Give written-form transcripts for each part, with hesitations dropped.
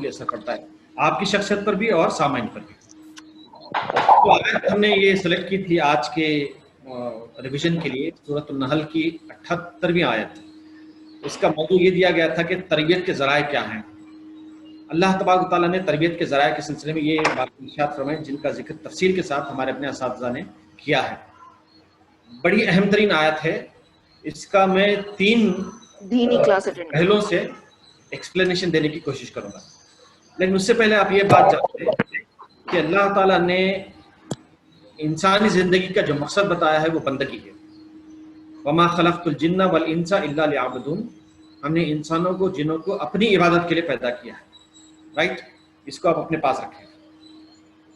اثر پڑتا ہے آپ کی شخصیت پر بھی اور سامعین پر بھی۔ تو آیت ہم نے یہ سلیکٹ کی تھی آج کے ریویژن کے لیے، سورۃ النحل کی 78ویں آیت۔ اس کا موضوع یہ دیا گیا تھا کہ تربیت کے ذرائع کیا ہیں۔ اللہ تبارک و تعالیٰ نے تربیت کے ذرائع کے سلسلے میں یہ بات ارشاد فرمائی جن کا ذکر تفصیل کے ساتھ ہمارے اپنے اساتذہ نے کیا ہے۔ بڑی اہم ترین آیت ہے، اس کا میں 3 دینی کلاس اٹینڈ پہلوں سے ایکسپلینیشن دینے کی کوشش کروں گا، لیکن اس سے پہلے آپ یہ بات جانتے ہیں کہ اللہ تعالیٰ نے انسانی زندگی کا جو مقصد بتایا ہے وہ بندگی ہے۔ وما خلقت الجن والانس الا لیعبدون، ہم نے انسانوں کو جنوں کو اپنی عبادت کے لیے پیدا کیا ہے، رائٹ؟ اس کو آپ اپنے پاس رکھیں۔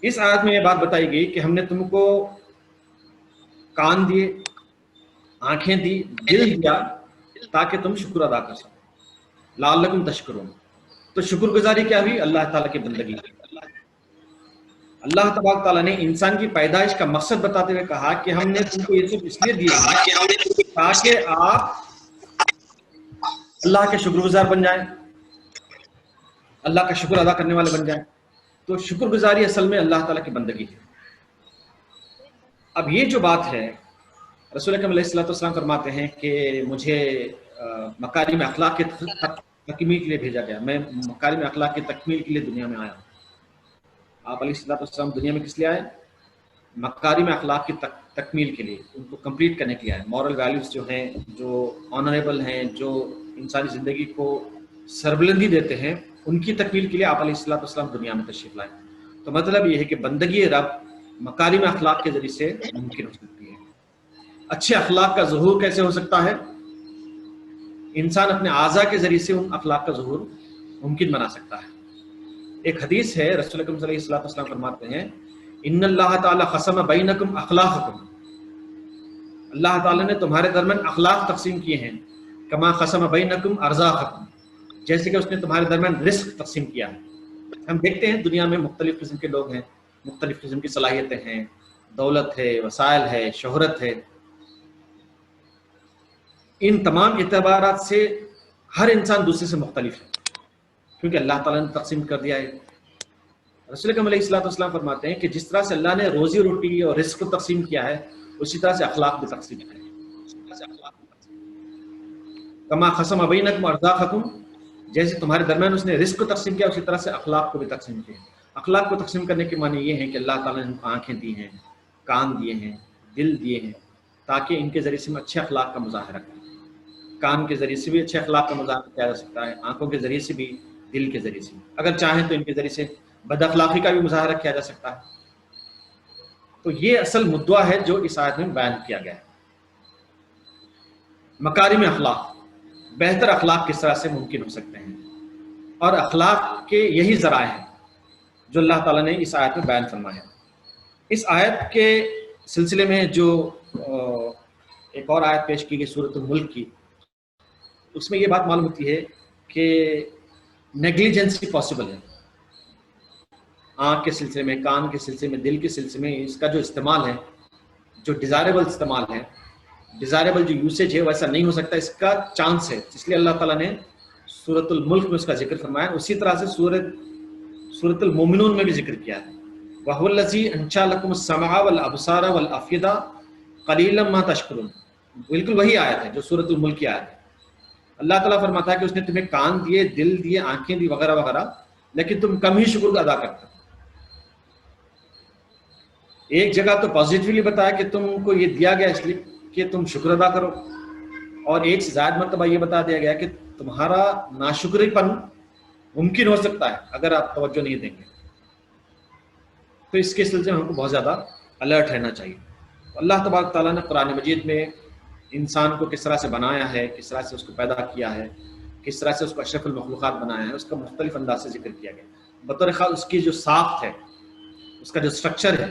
اس آیت میں یہ بات بتائی گئی کہ ہم نے تم کو کان دیے، آنکھیں دی، دل دیا تاکہ تم شکر ادا کر سکو، لعلکم تشکرون۔ تو شکر گزاری کیا ہوئی؟ اللہ تعالیٰ کی بندگی۔ اللہ تبارک تعالیٰ نے انسان کی پیدائش کا مقصد بتاتے ہوئے کہا کہ ہم نے تم کو یہ سب اس لیے دیے تاکہ آپ اللہ کے شکر گزار بن جائیں، اللہ کا شکر ادا کرنے والے بن جائیں۔ تو شکر گزاری اصل میں اللہ تعالیٰ کی بندگی ہے۔ اب یہ جو بات ہے، رسول اکرم علیہ السلام فرماتے ہیں کہ مجھے مکارم اخلاق کی تکمیل کے لیے بھیجا گیا، میں مکارم اخلاق کی تکمیل کے لیے دنیا میں آیا ہوں۔ آپ علیہ السلام دنیا میں کس لیے آئے؟ مکارم اخلاق کی تکمیل کے لیے، ان کو کمپلیٹ کرنے کے لیے آئے۔ مورل ویلیوز جو ہیں، جو آنریبل ہیں، جو انسانی زندگی کو سربلندی دیتے ہیں، ان کی تکمیل کے لیے آپ علیہ السلام دنیا میں تشریف لائے۔ تو مطلب یہ ہے کہ بندگی رب مکارم اخلاق کے ذریعے سے ممکن ہو سکتی ہے۔ اچھے اخلاق کا ظہور کیسے ہو سکتا ہے؟ انسان اپنے اعضاء کے ذریعے سے ان اخلاق کا ظہور ممکن بنا سکتا ہے۔ ایک حدیث ہے، رسول اکرم صلی اللہ علیہ وسلم فرماتے ہیں ان اللہ تعالی قسم بینکم اخلاقکم، اللہ تعالیٰ نے تمہارے درمیان اخلاق تقسیم کیے ہیں، کما قسم بینکم ارزاقکم، جیسے کہ اس نے تمہارے درمیان رزق تقسیم کیا ہے۔ ہم دیکھتے ہیں دنیا میں مختلف قسم کے لوگ ہیں، مختلف قسم کی صلاحیتیں ہیں، دولت ہے، وسائل ہے، شہرت ہے۔ ان تمام اعتبارات سے ہر انسان دوسرے سے مختلف ہے، کیونکہ اللہ تعالیٰ نے تقسیم کر دیا ہے۔ رسول اکرم علیہ السلام فرماتے ہیں کہ جس طرح سے اللہ نے روزی روٹی اور رزق کو تقسیم کیا ہے، اسی طرح سے اخلاق بھی تقسیم کیا ہے۔ کما قسم بینکم ارزاقکم، جیسے تمہارے درمیان اس نے رزق کو تقسیم کیا، اسی طرح سے اخلاق کو بھی تقسیم کیا۔ اخلاق کو تقسیم کرنے کے معنی یہ ہے کہ اللہ تعالیٰ نے ان کو آنکھیں دی ہیں، کان دیے ہیں، دل دیے ہیں، تاکہ ان کے ذریعے سے ہم اچھے اخلاق کا مظاہرہ کریں۔ کان کے ذریعے سے بھی اچھے اخلاق کا مظاہرہ کیا جا سکتا ہے، آنکھوں کے ذریعے سے بھی، دل کے ذریعے سے بھی، اگر چاہیں تو ان کے ذریعے سے بد اخلاقی کا بھی مظاہرہ کیا جا سکتا ہے۔ تو یہ اصل مدعا ہے جو اس آیت میں بیان کیا گیا ہے۔ مکارم اخلاق، بہتر اخلاق کس طرح سے ممکن ہو سکتے ہیں، اور اخلاق کے یہی ذرائع ہیں جو اللہ تعالیٰ نے اس آیت میں بیان فرمایا۔ اس آیت کے سلسلے میں جو ایک اور آیت پیش کی گئی سورۃ الملک کی، اس میں یہ بات معلوم ہوتی ہے کہ نیگلیجنسی پاسبل ہے۔ آنکھ کے سلسلے میں، کان کے سلسلے میں، دل کے سلسلے میں اس کا جو استعمال ہے، جو ڈیزائربل استعمال ہے، ڈیزائربل جو یوسیج ہے، ویسا نہیں ہو سکتا، اس کا چانس ہے، اس لیے اللہ تعالیٰ نے سورۃ الملک میں اس کا ذکر فرمایا۔ اسی طرح سے سورۃ المومنون میں بھی ذکر کیا ہے، وَهُوَ الَّذِي أَنشَأَ لَكُمُ السَّمْعَ وَالْأَبْصَارَ وَالْأَفْئِدَةَ قَلِيلًا مَا تَشْكُرُونَ، بالکل وہی آیت ہے جو سورۃ الملک کی آیت ہے۔ اللہ تعالیٰ فرماتا ہے کہ اس نے تمہیں کان دیے، دل دیے، آنکھیں دی، وغیرہ وغیرہ، لیکن تم کم ہی شکر ادا کرتے ہو۔ ایک جگہ تو پازیٹیولی بتایا کہ تم کو یہ دیا گیا اس لیے کہ تم شکر ادا کرو، اور ایک سے زائد مرتبہ یہ بتا دیا گیا کہ تمہارا ناشکری پن ممکن ہو سکتا ہے اگر آپ توجہ نہیں دیں گے۔ تو اس کے سلسلے میں ہم کو بہت زیادہ الرٹ رہنا چاہیے۔ اللہ تبارک تعالیٰ نے قرآن مجید میں انسان کو کس طرح سے بنایا ہے، کس طرح سے اس کو پیدا کیا ہے، کس طرح سے اس کو اشرف المخلوقات بنایا ہے، اس کا مختلف انداز سے ذکر کیا گیا۔ بطور خاص اس کی جو ساخت ہے، اس کا جو اسٹرکچر ہے،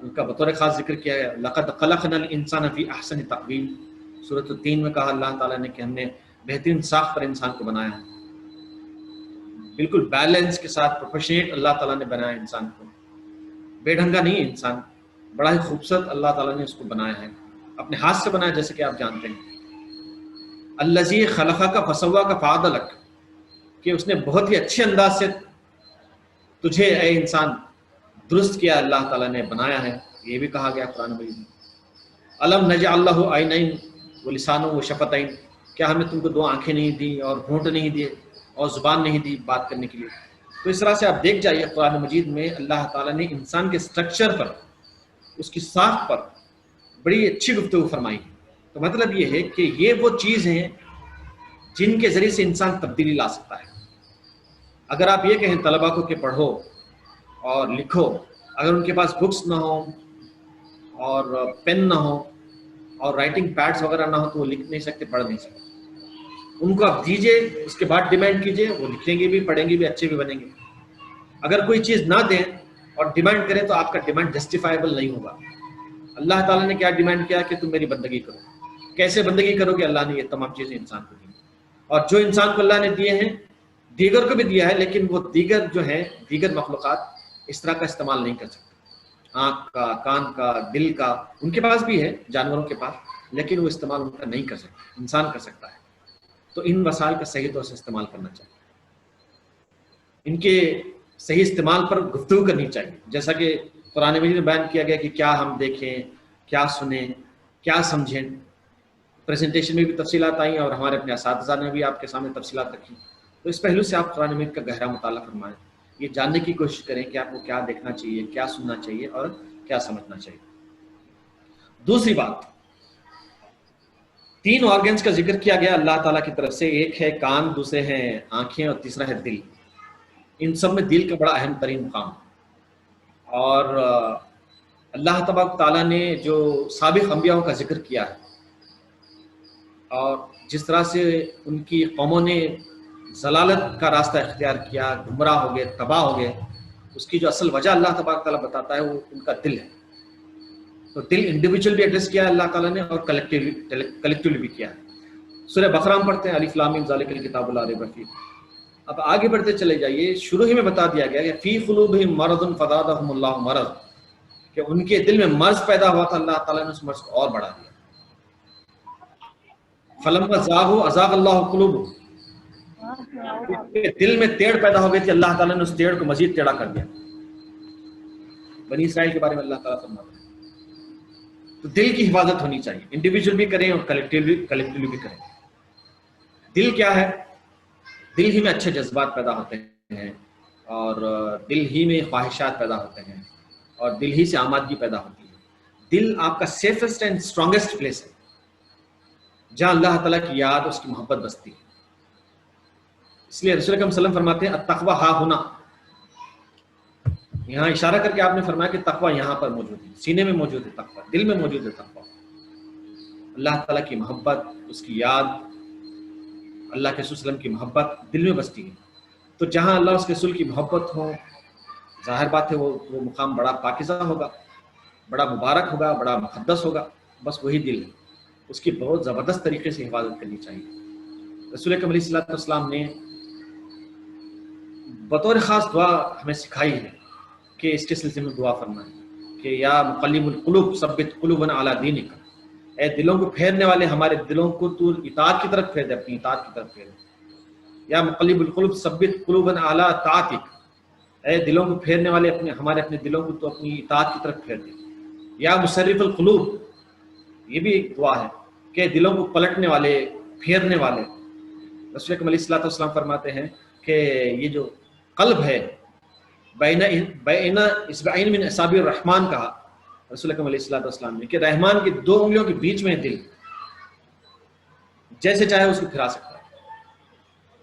ان کا بطور خاص ذکر کیا ہے۔ لقد خلقنا الانسان فی احسن تقویم، سورۃ التین میں کہا اللہ تعالیٰ نے کہ ہم نے بہترین ساخت پر انسان کو بنایا ہے، بالکل بیلنس کے ساتھ پروپورشنیٹ اللہ تعالیٰ نے بنایا انسان کو، بے ڈھنگا نہیں انسان، بڑا ہی خوبصورت اللہ تعالیٰ نے اس کو بنایا ہے، اپنے ہاتھ سے بنایا، جیسے کہ آپ جانتے ہیں۔ الذی خلقک فسواک فعدلک، کہ اس نے بہت ہی اچھے انداز سے تجھے اے انسان درست کیا اللہ تعالیٰ نے بنایا ہے. یہ بھی کہا گیا قرآن مجید میں. الم نجعل لہ عینین ولسانا وشفتین، کیا ہم نے تم کو دو آنکھیں نہیں دی اور ہونٹ نہیں دیے اور زبان نہیں دی بات کرنے کے لیے. تو اس طرح سے آپ دیکھ جائیے قرآن مجید میں اللہ تعالیٰ نے انسان کے سٹرکچر پر، اس کی ساخت پر بڑی اچھی گفتگو فرمائی. تو مطلب یہ ہے کہ یہ وہ چیز ہیں جن کے ذریعے سے انسان تبدیلی لا سکتا ہے. اگر آپ یہ کہیں طلبا کو کہ پڑھو اور لکھو، اگر ان کے پاس بکس نہ ہوں اور پین نہ ہو اور رائٹنگ پیڈز وغیرہ نہ ہو تو وہ لکھ نہیں سکتے، پڑھ نہیں سکتے. ان کو آپ دیجئے، اس کے بعد ڈیمانڈ کیجئے، وہ لکھیں گے بھی، پڑھیں گے بھی، اچھے بھی بنیں گے. اگر کوئی چیز نہ دیں اور ڈیمانڈ کریں تو آپ کا ڈیمانڈ جسٹیفائبل نہیں ہوگا. اللہ تعالیٰ نے کیا ڈیمانڈ کیا کہ تم میری بندگی کرو. کیسے بندگی کرو گے؟ اللہ نے یہ تمام چیزیں انسان کو دی، اور جو انسان کو اللہ نے دیے ہیں دیگر کو بھی دیا ہے، لیکن وہ دیگر جو ہیں دیگر مخلوقات اس طرح کا استعمال نہیں کر سکتے. آنکھ کا، کان کا، دل کا ان کے پاس بھی ہے، جانوروں کے پاس، لیکن وہ استعمال ان کا نہیں کر سکتے، انسان کر سکتا ہے. تو ان وسائل کا صحیح طور سے استعمال کرنا چاہیے، ان کے صحیح استعمال پر گفتگو کرنی چاہیے. جیسا کہ قرآن مجید میں بیان کیا گیا کہ کیا ہم دیکھیں، کیا سنیں، کیا سمجھیں. پریزنٹیشن میں بھی تفصیلات آئیں اور ہمارے اپنے اساتذہ نے بھی آپ کے سامنے تفصیلات رکھی. تو اس پہلو سے آپ قرآن مجید کا گہرا مطالعہ فرمائیں، یہ جاننے کی کوشش کریں کہ آپ کو کیا دیکھنا چاہیے، کیا سننا چاہیے اور کیا سمجھنا چاہیے. دوسری بات، 3 آرگنز کا ذکر کیا گیا اللہ تعالیٰ کی طرف سے. ایک ہے کان، دوسرے ہیں آنکھیں اور تیسرا ہے دل. ان سب میں دل کا بڑا اہم ترین مقام. اور اللہ تبارک تعالیٰ نے جو سابق انبیاءوں کا ذکر کیا ہے اور جس طرح سے ان کی قوموں نے ضلالت کا راستہ اختیار کیا، گمراہ ہو گئے، تباہ ہو گئے، اس کی جو اصل وجہ اللہ تبارک تعالیٰ بتاتا ہے وہ ان کا دل ہے. تو دل انڈیویجول بھی ایڈریس کیا ہے اللہ تعالیٰ نے اور کلیکٹیولی بھی کیا ہے. سورہ بقرہ ہم پڑھتے ہیں الف لام میم ذالک الکتاب لا ریب فیہ. اب آگے بڑھتے چلے جائیے. شروع ہی میں بتا دیا گیا کہ فی قلوبہم مرض فزادہم اللہ مرض، کہ ان کے دل میں مرض پیدا ہوا تھا، اللہ تعالیٰ نے اس مرض کو اور بڑھا دیا. فلما زاغوا ازاغ اللہ قلوبہم، دل میں تیڑ پیدا ہو گئی تھی، اللہ تعالیٰ نے اس تیڑ کو مزید ٹیڑھا کر دیا. بنی اسرائیل کے بارے میں اللہ تعالیٰ فرماتا ہے. تو دل کی حفاظت ہونی چاہیے، انڈیویجول بھی کریں اور کلیکٹیولی بھی کریں. دل کیا ہے؟ دل ہی میں اچھے جذبات پیدا ہوتے ہیں اور دل ہی میں خواہشات پیدا ہوتے ہیں اور دل ہی سے آمادگی پیدا ہوتی ہے. دل آپ کا سیفسٹ اینڈ اسٹرانگیسٹ پلیس ہے جہاں اللہ تعالیٰ کی یاد، اس کی محبت بستی ہے. اس لیے رسول اکرم صلی اللہ علیہ وسلم فرماتے ہیں التقویٰ ہا ہنا، یہاں اشارہ کر کے آپ نے فرمایا کہ تقویٰ یہاں پر موجود ہے، سینے میں موجود ہے تقویٰ، دل میں موجود ہے تقویٰ. اللہ تعالیٰ کی محبت، اس کی یاد، اللہ کے رسول وسلم کی محبت دل میں بستی ہے. تو جہاں اللہ اس کے رسول کی محبت ہو، ظاہر بات ہے وہ مقام بڑا پاکیزہ ہوگا، بڑا مبارک ہوگا، بڑا مقدس ہوگا. بس وہی دل ہے، اس کی بہت زبردست طریقے سے حفاظت کرنی چاہیے. رسول اکرم علیہ السلام نے بطور خاص دعا ہمیں سکھائی ہے کہ اس کے سلسلے میں دعا فرمائیں کہ یا مقلب القلوب ثبت قلوبنا علی دینک، اے دلوں کو پھیرنے والے ہمارے دلوں کو تو اطاعت کی طرف پھیر دے، اپنی اطاعت کی طرف پھیر دے. یا مقلب القلوب ثبت قلوبنا علی طاعتک، اے دلوں کو پھیرنے والے ہمارے اپنے دلوں کو تو اپنی اطاعت کی طرف پھیر دے. یا مصرف القلوب، یہ بھی ایک دعا ہے کہ دلوں کو پلٹنے والے، پھیرنے والے. رسول اکرم علیہ السلام فرماتے ہیں کہ یہ جو قلب ہے، بین اصبعین من اصابع الرحمن کہا رسول اکرم علیہ السلام نے، کہ رحمان کی 2 انگلیوں کے بیچ میں دل، جیسے چاہے اس کو پھرا سکتا ہے.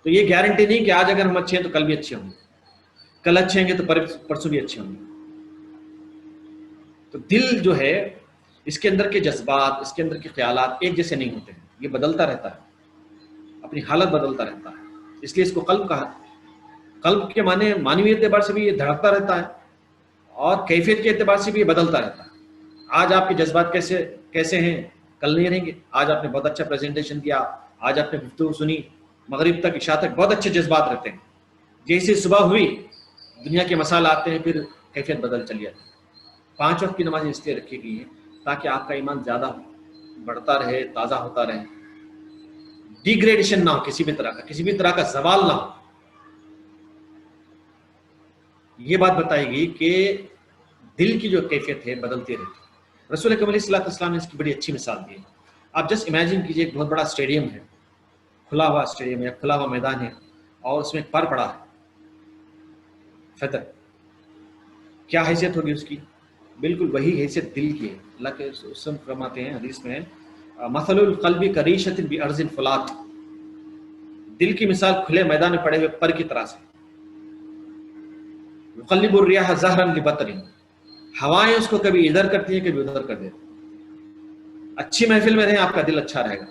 تو یہ گارنٹی نہیں کہ آج اگر ہم اچھے ہیں تو کل بھی اچھے ہوں گے، کل اچھے ہوں گے تو پرسوں بھی اچھے ہوں گے. تو دل جو ہے، اس کے اندر کے جذبات، اس کے اندر کے خیالات ایک جیسے نہیں ہوتے ہیں، یہ بدلتا رہتا ہے، اپنی حالت بدلتا رہتا ہے. اس لیے اس کو قلب کہا. قلب کے معنی معنوی اعتبار سے بھی یہ دھڑکتا رہتا ہے اور کیفیت کے اعتبار سے بھی یہ بدلتا رہتا ہے. آج آپ کے جذبات کیسے ہیں، کل نہیں رہیں گے. آج آپ نے بہت اچھا پریزنٹیشن کیا، آج آپ نے گفتگو سنی، مغرب تک، عشاء تک بہت اچھے جذبات رہتے ہیں. جیسے صبح ہوئی، دنیا کے مسائل آتے ہیں، پھر کیفیت بدل چلی جاتی ہے. 5 وقت کی نمازیں اس لیے رکھی گئی ہیں تاکہ آپ کا ایمان زیادہ بڑھتا رہے، تازہ ہوتا رہے، ڈیگریڈیشن نہ ہو، کسی بھی طرح کا زوال نہ ہو. یہ بات بتائی گئی کہ دل کی جو کیفیت ہے بدلتی رہتی ہے۔ رسول اکرم علیہ السلام نے اس کی بڑی اچھی مثال دی ہے۔ آپ جسٹ امیجن کیجئے، ایک بہت بڑا اسٹیڈیم ہے، کھلا ہوا اسٹیڈیم ہے، کھلا ہوا میدان ہے، اور اس میں ایک پر پڑا ہے، فطر، کیا حیثیت ہوگی اس کی؟ بالکل وہی حیثیت دل کی ہے۔ اللہ کے رسول فرماتے ہیں حدیث میں، مثل القلب کریشۃ بارض فلات، دل کی مثال کھلے میدان میں پڑے ہوئے پر کی طرح سے، یقلب الریاح زہرا لبطن، ہوائیں اس کو کبھی ادھر کرتی ہیں کبھی ادھر کر دیتی ہیں۔ اچھی محفل میں رہیں آپ کا دل اچھا رہے گا،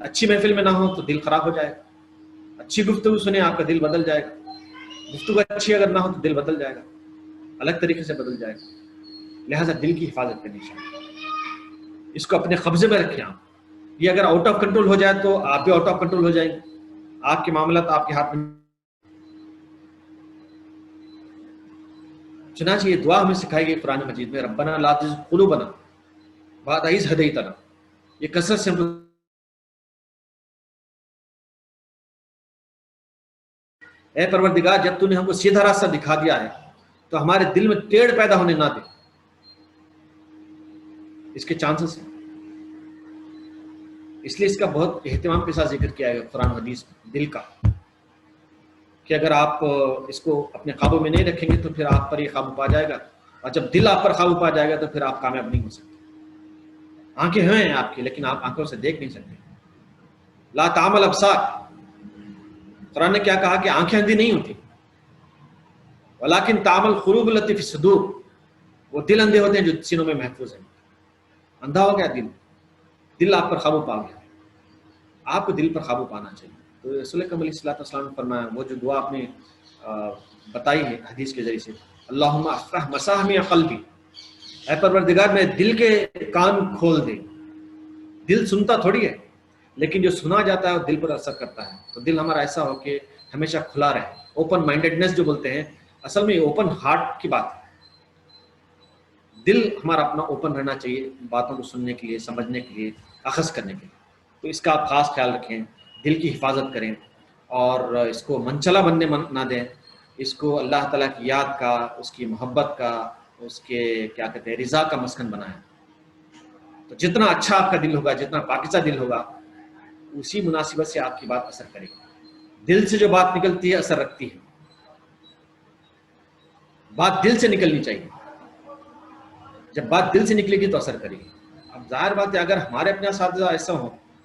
اچھی محفل میں نہ ہو تو دل خراب ہو جائے گا، اچھی گفتگو سنیں آپ کا دل بدل جائے گا، گفتگو اچھی اگر نہ ہو تو دل بدل جائے گا، الگ طریقے سے بدل جائے گا۔ لہٰذا دل کی حفاظت کرنی چاہیے، اس کو اپنے قبضے میں رکھیں آپ۔ یہ اگر آؤٹ آف کنٹرول ہو جائے تو آپ بھی آؤٹ آف کنٹرول ہو جائیں گے، آپ کے معاملات آپ کے ہاتھ میں۔ چنانچہ یہ دعا ہمیں سکھائی گئی قرآن مجید میں، ربنا لا تزغ قلوبنا بعد اذ ہدیتنا، یہ کثرت سے ہم، اے پروردگار جب تو نے ہم کو سیدھا راستہ دکھا دیا ہے تو ہمارے دل میں ٹیڑھ پیدا ہونے نہ دے۔ اس کے چانسز ہیں، اس لیے اس کا بہت اہتمام کے ساتھ ذکر کیا ہے قرآن حدیث میں، دل کا، کہ اگر آپ اس کو اپنے قابو میں نہیں رکھیں گے تو پھر آپ پر یہ قابو پا جائے گا، اور جب دل آپ پر قابو پا جائے گا تو پھر آپ کامیاب نہیں ہو سکتے۔ آنکھیں ہیں آپ کی لیکن آپ آنکھوں سے دیکھ نہیں سکتے۔ لا تعمل ابصار، قرآن نے کیا کہا کہ آنکھیں اندھی نہیں ہوتی، ولیکن تعمل قلوب التی فی الصدور، وہ دل اندھے ہوتے ہیں جو سینوں میں محفوظ ہیں۔ اندھا ہو گیا دل، دل آپ پر قابو پا گیا، آپ کو دل پر قابو پانا چاہیے۔ تو رسول اکرم علیہ السلام نے فرمایا، وہ جو دعا آپ نے بتائی ہے حدیث کے ذریعے سے، اللہم افتح مسامع قلبی، اے پروردگار میں دل کے کان کھول دے۔ دل سنتا تھوڑی ہے، لیکن جو سنا جاتا ہے وہ دل پر اثر کرتا ہے۔ تو دل ہمارا ایسا ہو کہ ہمیشہ کھلا رہے، اوپن مائنڈیڈنس جو بولتے ہیں، اصل میں اوپن ہارٹ کی بات ہے۔ دل ہمارا اپنا اوپن رہنا چاہیے باتوں کو سننے کے لیے، سمجھنے کے لیے، اخذ کرنے کے لیے۔ تو اس کا آپ خاص خیال رکھیں، دل کی حفاظت کریں، اور اس کو منچلا بننے نہ دیں، اس کو اللہ تعالیٰ کی یاد کا، اس کی محبت کا، اس کے کیا کہتے ہیں رضا کا مسکن بنائیں۔ تو جتنا اچھا آپ کا دل ہوگا، جتنا پاکیزہ دل ہوگا، اسی مناسبت سے آپ کی بات اثر کرے گی۔ دل سے جو بات نکلتی ہے اثر رکھتی ہے، بات دل سے نکلنی چاہیے، جب بات دل سے نکلے گی تو اثر کرے گی۔ اب ظاہر بات ہے اگر ہمارے اپنے اساتذہ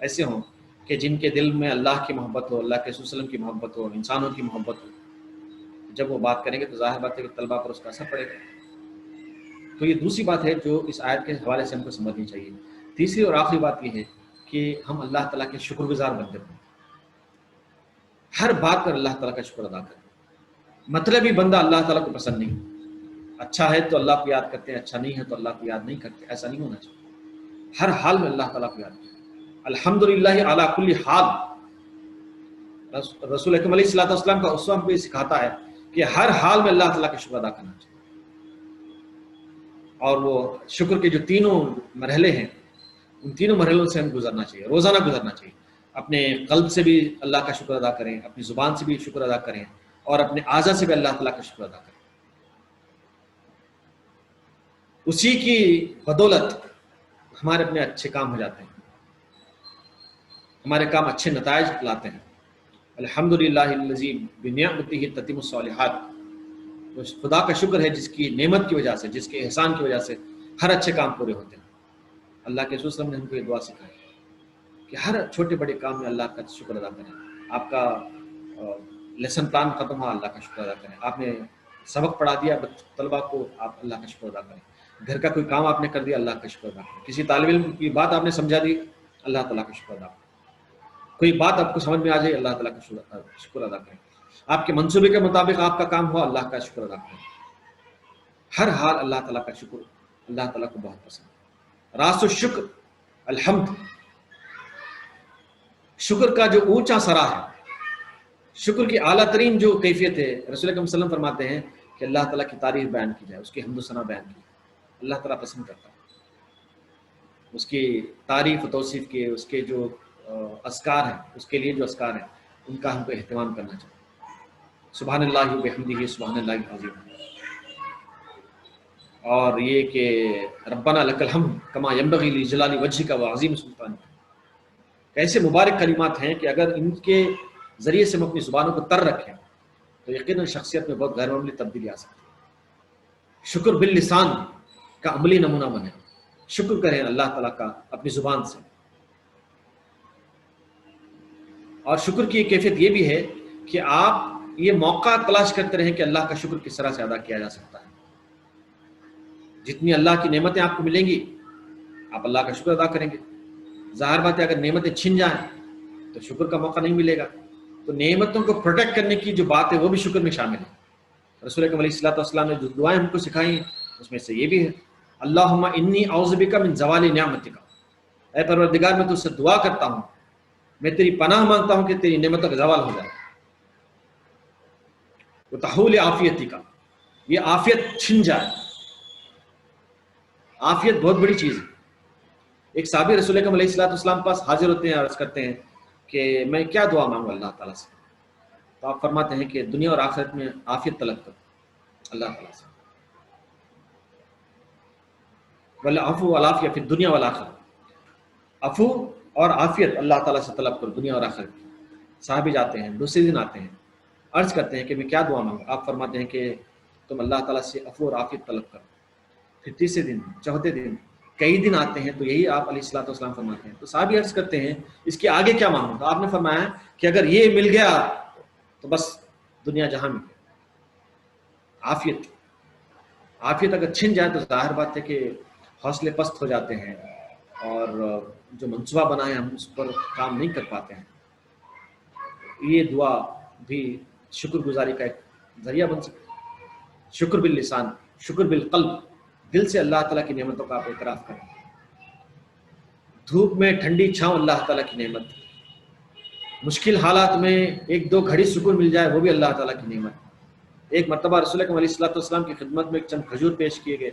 ایسے ہوں کہ جن کے دل میں اللہ کی محبت ہو، اللہ کے رسول صلی اللہ علیہ وسلم کی محبت ہو، انسانوں کی محبت ہو، جب وہ بات کریں گے تو ظاہر بات ہے کہ طلبہ پر اس کا اثر پڑے گا۔ تو یہ دوسری بات ہے جو اس آیت کے حوالے سے ہم کو سمجھنی چاہیے۔ تیسری اور آخری بات یہ ہے کہ ہم اللہ تعالیٰ کے شکر گزار بنتے ہیں، ہر بات پر اللہ تعالیٰ کا شکر ادا کریں۔ مطلبی بندہ اللہ تعالیٰ کو پسند نہیں، اچھا ہے تو اللہ کو یاد کرتے ہیں، اچھا نہیں ہے تو اللہ کو یاد نہیں کرتے، ایسا نہیں ہونا چاہیے۔ ہر حال میں اللہ تعالیٰ کو یاد کریں۔ الحمدللہ علی کل حال، رسول اکرم علیہ السلام کا اسوہ ہم کو یہ سکھاتا ہے کہ ہر حال میں اللہ تعالیٰ کا شکر ادا کرنا چاہیے، اور وہ شکر کے جو تینوں مرحلے ہیں ان تینوں مرحلوں سے ہم گزرنا چاہیے، روزانہ گزرنا چاہیے۔ اپنے قلب سے بھی اللہ کا شکر ادا کریں، اپنی زبان سے بھی شکر ادا کریں، اور اپنے اعضاء سے بھی اللہ تعالیٰ کا شکر ادا کریں۔ اسی کی بدولت ہمارے اپنے اچھے کام ہو جاتے ہیں، ہمارے کام اچھے نتائج لاتے ہیں۔ الحمدللہ الذی بنعمتہ تتم الصالحات، تو خدا کا شکر ہے جس کی نعمت کی وجہ سے، جس کے احسان کی وجہ سے ہر اچھے کام پورے ہوتے ہیں۔ اللہ کے رسول صلی اللہ علیہ وسلم نے ہم کو یہ دعا سکھائی کہ ہر چھوٹے بڑے کام میں اللہ کا شکر ادا کریں۔ آپ کا لیسن پلان ختم ہوا، اللہ کا شکر ادا کریں۔ آپ نے سبق پڑھا دیا طلبہ کو، آپ اللہ کا شکر ادا کریں۔ گھر کا کوئی کام آپ نے کر دیا، اللہ کا شکر ادا کریں۔ کسی طالب علم کی بات آپ نے سمجھا دی، اللہ تعالیٰ کا شکر ادا کریں۔ کوئی بات آپ کو سمجھ میں آ جائے، اللہ تعالیٰ کا شکر ادا کریں۔ آپ کے منصوبے کے مطابق آپ کا کام ہوا، اللہ کا شکر ادا کریں۔ ہر حال اللہ تعالیٰ کا شکر اللہ تعالیٰ کو بہت پسند ہے۔ راس الشکر الحمد، شکر کا جو اونچا سرا ہے، شکر کی اعلیٰ ترین جو کیفیت ہے، رسول اکرم صلی اللہ علیہ وسلم فرماتے ہیں کہ اللہ تعالیٰ کی تعریف بیان کی جائے، اس کی حمد و ثنا بیان کی جائے، اللہ تعالیٰ پسند کرتا ہے۔ اس کی تعریف و توصیف کے، اس کے جو اذکار ہیں، اس کے لیے جو اذکار ہیں ان کا ہم کو اہتمام کرنا چاہیے۔ سبحان اللہ وبحمدہ سبحان اللہ العظیم، اور یہ کہ ربنا لک الحمد کما ینبغی لجلال وجہک وعظیم سلطانک، ایسے مبارک کلمات ہیں کہ اگر ان کے ذریعے سے ہم اپنی زبانوں کو تر رکھیں تو یقیناً شخصیت میں بہت غیر معمولی تبدیلی آ سکتی ہے۔ شکر باللسان کا عملی نمونہ بنے، شکر کریں اللہ تعالیٰ کا اپنی زبان سے۔ اور شکر کی ایک کیفیت یہ بھی ہے کہ آپ یہ موقع تلاش کرتے رہیں کہ اللہ کا شکر کس طرح سے ادا کیا جا سکتا ہے۔ جتنی اللہ کی نعمتیں آپ کو ملیں گی آپ اللہ کا شکر ادا کریں گے۔ ظاہر بات ہے اگر نعمتیں چھن جائیں تو شکر کا موقع نہیں ملے گا۔ تو نعمتوں کو پروٹیکٹ کرنے کی جو بات ہے وہ بھی شکر میں شامل ہے۔ رسول اکرم علیہ الصلوۃ والسلام نے جو دعائیں ہم کو سکھائی ہیں اس میں سے یہ بھی ہے، اللہم انی اعوذ بک من زوال نعمتک، اے پروردگار میں تجھ سے دعا کرتا ہوں، میں تیری پناہ مانگتا ہوں کہ تیری نعمتوں کا زوال ہو جائے۔ وتحول عافیتک، یہ عافیت چھن جائے۔ عافیت بہت بڑی چیز ہے۔ ایک صحابی رسول اکرم علیہ الصلوۃ والسلام پاس حاضر ہوتے ہیں، عرض کرتے ہیں کہ میں کیا دعا مانگوں اللہ تعالیٰ سے؟ تو آپ فرماتے ہیں کہ دنیا اور آخرت میں عافیت طلب کرو اللہ تعالیٰ سے۔ والعفو والعافیہ فی الدنیا والآخرہ، عفو اور عافیت اللہ تعالیٰ سے طلب کرو دنیا اور آخرت کی۔ صحابی جاتے ہیں، دوسرے دن آتے ہیں، عرض کرتے ہیں کہ میں کیا دعا مانگوں؟ آپ فرماتے ہیں کہ تم اللہ تعالیٰ سے عفو اور عافیت طلب کرو۔ پھر تیسرے دن، چوتھے دن، کئی دن آتے ہیں تو یہی آپ علیہ الصلوۃ والسلام فرماتے ہیں۔ تو صحابی عرض کرتے ہیں اس کے آگے کیا مانگوں؟ تو آپ نے فرمایا کہ اگر یہ مل گیا تو بس دنیا جہاں میں عافیت۔ عافیت اگر چھن جائے تو ظاہر بات ہے کہ حوصلے پست ہو جاتے ہیں اور جو منصوبہ بنائے ہم اس پر کام نہیں کر پاتے ہیں۔ یہ دعا بھی شکر گزاری کا ایک ذریعہ بن سکتا ہے۔ شکر باللسان، شکر بالقلب، دل سے اللہ تعالیٰ کی نعمتوں کا آپ اعتراف کریں۔ دھوپ میں ٹھنڈی چھاؤں اللہ تعالیٰ کی نعمت، مشکل حالات میں ایک دو گھڑی سکون مل جائے وہ بھی اللہ تعالیٰ کی نعمت۔ ایک مرتبہ رسول اکرم علیہ الصلوۃ والسلام کی خدمت میں ایک چند کھجور پیش کیے گئے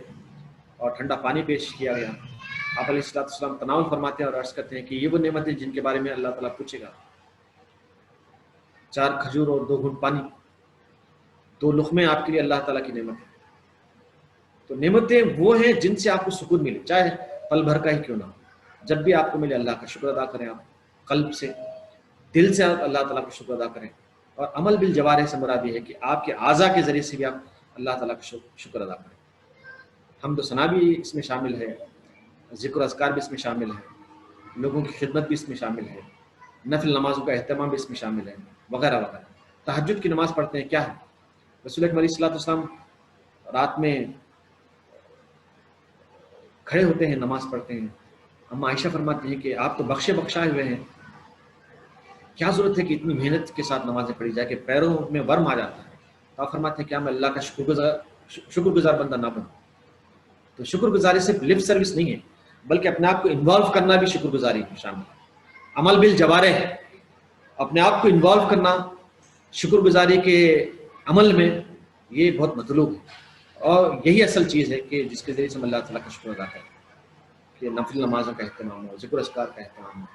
اور ٹھنڈا پانی پیش کیا گیا۔ آپ علیہ الصلوۃ والسلام تناول فرماتے ہیں اور عرض کرتے ہیں کہ یہ وہ نعمت ہے جن کے بارے میں اللہ تعالیٰ پوچھے گا۔ 4 کھجور اور 2 گھونٹ پانی، 2 لقمے آپ کے لیے اللہ تعالیٰ کی نعمت ہے۔ تو نعمتیں وہ ہیں جن سے آپ کو سکون ملے، چاہے پل بھر کا ہی کیوں نہ ہو۔ جب بھی آپ کو ملے اللہ کا شکر ادا کریں، آپ قلب سے، دل سے آپ اللہ تعالیٰ کا شکر ادا کریں۔ اور عمل بالجوارح سے مراد یہ ہے کہ آپ کے اعضاء کے ذریعے سے بھی آپ اللہ تعالیٰ کا شکر ادا کریں۔ حمد و ثنا بھی اس میں شامل ہے، ذکر و اذکار بھی اس میں شامل ہے، لوگوں کی خدمت بھی اس میں شامل ہے، نفل نمازوں کا اہتمام بھی اس میں شامل ہے، وغیرہ وغیرہ۔ تہجد کی نماز پڑھتے ہیں، کیا ہے؟ رسول اکرم علیہ الصلوۃ والسلام رات میں کھڑے ہوتے ہیں، نماز پڑھتے ہیں۔ ہم عائشہ فرماتی ہیں کہ آپ تو بخشے بخشائے ہوئے ہیں، کیا ضرورت ہے کہ اتنی محنت کے ساتھ نمازیں پڑھی جائے کہ پیروں میں ورم آ جاتا ہے۔ تو آپ فرماتے ہیں کیا میں اللہ کا شکر گزار بندہ نہ بنوں؟ تو شکر گزاری صرف لپ سروس نہیں ہے بلکہ اپنے آپ کو انوالو کرنا بھی شکر گزاری میں شامل ہے۔ عمل بالجوارح ہے، اپنے آپ کو انوالو کرنا شکر گزاری کے عمل میں، یہ بہت مطلوب ہے۔ اور یہی اصل چیز ہے کہ جس کے ذریعے سے ہم اللہ تعالیٰ کا شکر ادا کریں، کہ نفل نمازوں کا اہتمام ہو، ذکر اذکار کا اہتمام ہو۔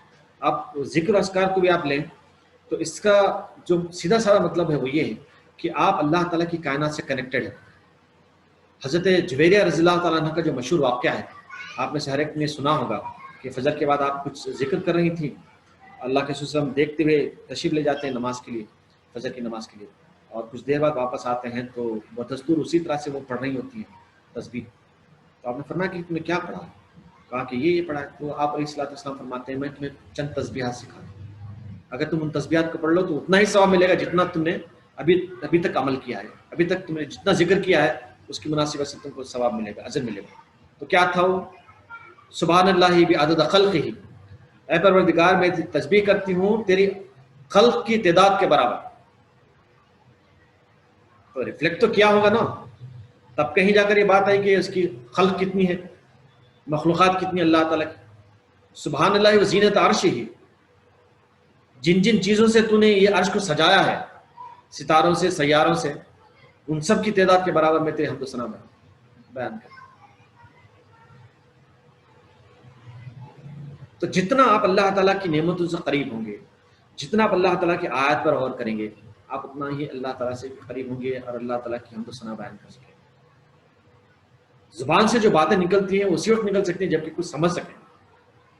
آپ ذکر اذکار کو بھی آپ لیں تو اس کا جو سیدھا سادہ مطلب ہے وہ یہ ہے کہ آپ اللہ تعالیٰ کی کائنات سے کنیکٹڈ ہیں۔ حضرت جویریہ رضی اللہ تعالیٰ عنہ کا جو مشہور واقعہ ہے، آپ میں سے ہر ایک نے سنا ہوگا کہ فجر کے بعد آپ کچھ ذکر کر رہی تھیں، اللہ کے رسول صلی اللہ علیہ وسلم دیکھتے ہوئے تشریف لے جاتے ہیں نماز کے لیے، فجر کی نماز کے لیے، اور کچھ دیر بعد واپس آتے ہیں تو بدستور اسی طرح سے وہ پڑھ رہی ہوتی ہیں تسبیح۔ تو آپ نے فرمایا کہ تم نے کیا پڑھا؟ کہا کہ یہ پڑھا ہے۔ تو آپ علیہ الصلوۃ والسلام فرماتے ہیں میں تمہیں چند تسبیحات سکھا دوں، اگر تم ان تسبیحات کو پڑھ لو تو اتنا ہی ثواب ملے گا جتنا تم نے ابھی تک عمل کیا ہے، ابھی تک تم نے جتنا ذکر کیا ہے اس کی مناسبت سے تم کو ثواب ملے گا، اجر ملے گا۔ تو کیا تھا وہ؟ سبحان اللہ بعدد خلقہ، اے پروردگار میں تسبیح کرتی ہوں تیری خلق کی تعداد کے برابر۔ تو ریفلیکٹ تو کیا ہوگا نا، تب کہیں جا کر یہ بات آئی کہ اس کی خلق کتنی ہے، مخلوقات کتنی اللہ تعالیٰ کی۔ سبحان اللہ و زینت عرش ہی، جن جن چیزوں سے تو نے یہ عرش کو سجایا ہے، ستاروں سے، سیاروں سے، ان سب کی تعداد کے برابر میں تیرے حمد و ثنا بیان کر۔ تو جتنا آپ اللہ تعالیٰ کی نعمتوں سے قریب ہوں گے، جتنا آپ اللہ تعالیٰ کی آیت پر غور کریں گے، آپ اتنا ہی اللہ تعالیٰ سے قریب ہوں گے اور اللہ تعالیٰ کی حمد و ثنا بیان کر سکیں گے۔ زبان سے جو باتیں نکلتی ہیں اسی وقت نکل سکتی ہیں جبکہ کچھ سمجھ سکیں۔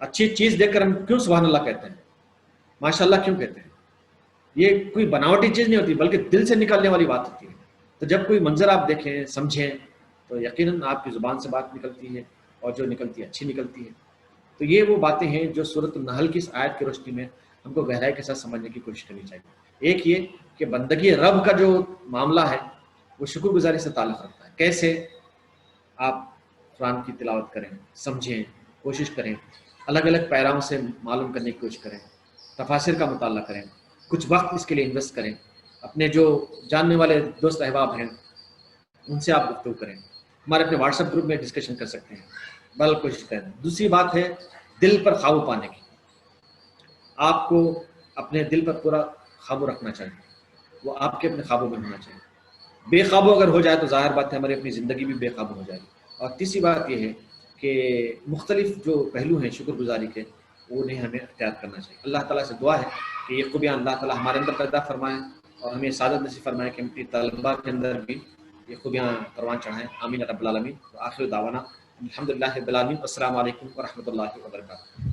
اچھی چیز دیکھ کر ہم کیوں سبحان اللہ کہتے ہیں، ماشاء اللہ کیوں کہتے ہیں؟ یہ کوئی بناوٹی چیز نہیں ہوتی بلکہ دل سے نکلنے والی بات ہوتی ہے۔ تو جب کوئی منظر آپ دیکھیں سمجھیں تو یقیناً آپ کی زبان سے بات نکلتی ہے، اور جو نکلتی ہے اچھی نکلتی ہے۔ تو یہ وہ باتیں ہیں جو سورۃ النحل کی اس آیت کی روشنی میں ہم کو گہرائی کے ساتھ سمجھنے کی کوشش کرنی چاہیے۔ ایک یہ کہ بندگی رب کا جو معاملہ ہے وہ شکر گزاری سے تعلق رکھتا ہے۔ کیسے؟ آپ قرآن کی تلاوت کریں، سمجھیں، کوشش کریں، الگ الگ پیراؤں سے معلوم کرنے کی کوشش کریں، تفاسیر کا مطالعہ کریں، کچھ وقت اس کے لیے انویسٹ کریں، اپنے جو جاننے والے دوست احباب ہیں ان سے آپ گفتگو کریں، ہمارے اپنے واٹس ایپ گروپ میں ڈسکشن کر سکتے ہیں، بل کوشش کریں۔ دوسری بات ہے دل پر قابو پانے کی۔ آپ کو اپنے دل پر پورا قابو رکھنا چاہیے، وہ آپ کے اپنے قابو میں ہونا چاہیے۔ بے قابو اگر ہو جائے تو ظاہر بات ہے ہماری اپنی زندگی بھی بے قابو ہو جائے گی۔ اور تیسری بات یہ ہے کہ مختلف جو پہلو ہیں شکر گزاری کے انہیں ہمیں اختیار کرنا چاہیے۔ اللہ تعالیٰ سے دعا ہے کہ یہ خوبیاں اللہ تعالیٰ ہمارے اندر پیدا فرمائیں اور ہمیں سعادت نصیب فرمائیں کہ ہم اپنی طلباء کے اندر بھی یہ خوبیاں پروان چڑھائیں۔ آمین رب العالمین۔ آخر دعوانا الحمدللہ رب العالمین۔ السلام علیکم ورحمۃ اللہ وبرکاتہ۔